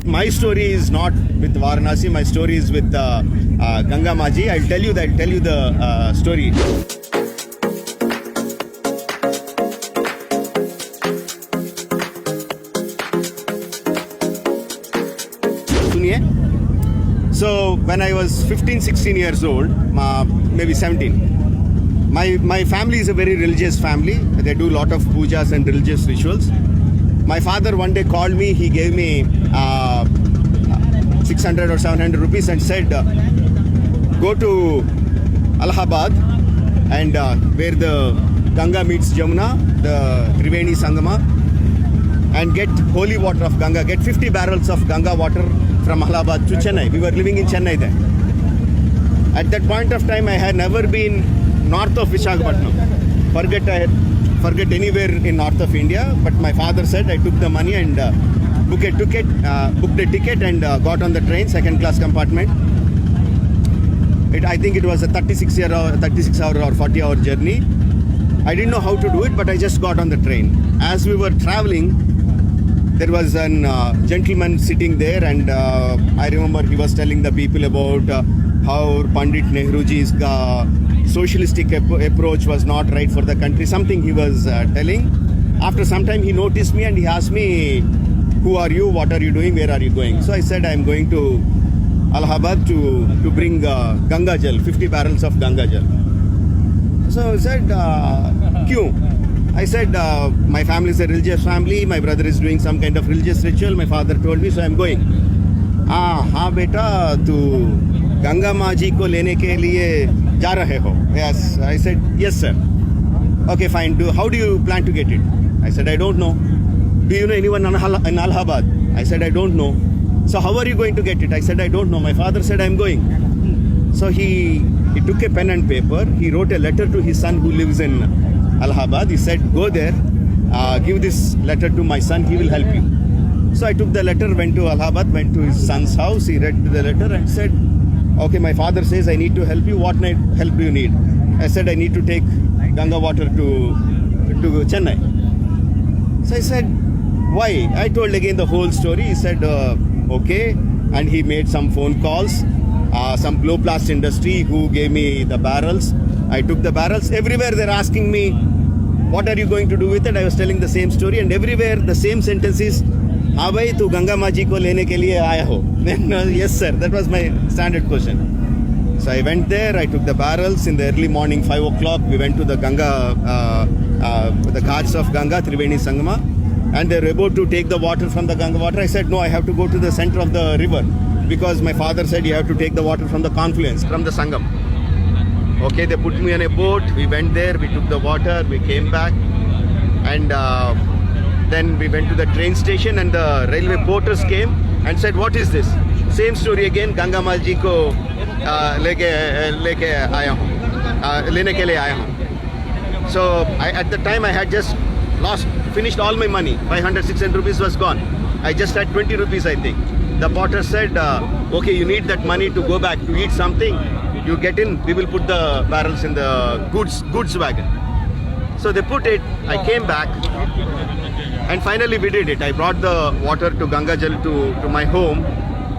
My story is not with Varanasi. My story is with Ganga Maji. I'll tell you the story. So when I was 15-16 years old, maybe 17, my family is a very religious family. They do a lot of pujas and religious rituals. My father one day called me. He gave me 600 or 700 rupees and said, go to Allahabad and where the Ganga meets Jamuna, the Triveni Sangama, and get holy water of Ganga. Get 50 barrels of Ganga water from Allahabad to Chennai. We were living in Chennai then. At that point of time, I had never been north of Visakhapatnam. Forget anywhere in north of India. But my father said I took the money and booked a ticket and got on the train, second class compartment. I think it was a 36 hour or 40-hour journey. I didn't know how to do it, but I just got on the train. As we were traveling, there was a gentleman sitting there, and I remember he was telling the people about how Pandit Nehruji's socialistic approach was not right for the country. Something he was telling. After some time, he noticed me and he asked me, "Who are you? What are you doing? Where are you going?" So I said, "I'm going to Allahabad to bring Ganga Jal, 50 barrels of Ganga Jal." So he said, "Kyun?" I said, my family is a religious family. My brother is doing some kind of religious ritual. My father told me, so I'm going. हाँ बेटा तू गंगा माँ जी को लेने के लिए जा रहे हो? Yes. I said, yes sir. Okay, fine. How do you plan to get it? I said, I don't know. Do you know anyone in Allahabad? I said, I don't know. So how are you going to get it? I said, I don't know. My father said, I'm going. So he took a pen and paper. He wrote a letter to his son who lives in Allahabad. He said, go there, give this letter to my son, he will help you. So I took the letter, went to Allahabad, went to his son's house. He read the letter and said, okay, my father says I need to help you. What help do you need? I said, I need to take Ganga water to Chennai. So I said, why? I told again the whole story. He said, okay. And he made some phone calls, some blow blast industry who gave me the barrels. I took the barrels. Everywhere they're asking me, what are you going to do with it? I was telling the same story, and everywhere the same sentence is, हाँ भाई तू गंगा माँ जी को लेने के लिए आया हो? Yes sir, that was my standard question. So I went there, I took the barrels in the early morning, 5 o'clock. We went to the Ganga, the ghats of Ganga, Triveni Sangama, and they were about to take the water from the Ganga water. I said, no, I have to go to the center of the river because my father said you have to take the water from the confluence, from the Sangam. Okay, they put me on a boat, we went there, we took the water, we came back, and then we went to the train station, and the railway porters came and said, what is this? Same story again, Ganga Maa ji ko leke aaya hu, lene ke liye aaya hu. So at the time I had just finished all my money, 500, 600 rupees was gone. I just had 20 rupees I think. The porter said, okay, you need that money to go back to eat something. You get in, we will put the barrels in the goods wagon. So they put it, I came back, and finally we did it. I brought the water to Ganga Jal to my home.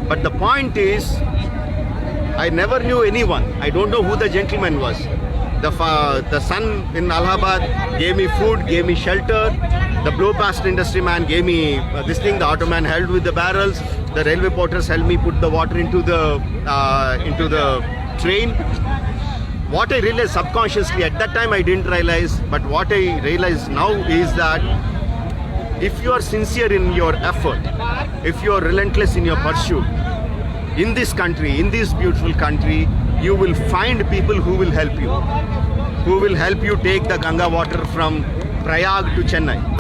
But the point is, I never knew anyone. I don't know who the gentleman was. The son in Allahabad gave me food, gave me shelter. The blow past industry man gave me this thing. The auto man helped with the barrels. The railway porters helped me put the water into the train. What I realized subconsciously, at that time I didn't realize, but what I realize now is that if you are sincere in your effort, if you are relentless in your pursuit, in this country, in this beautiful country, you will find people who will help you take the Ganga water from Prayag to Chennai.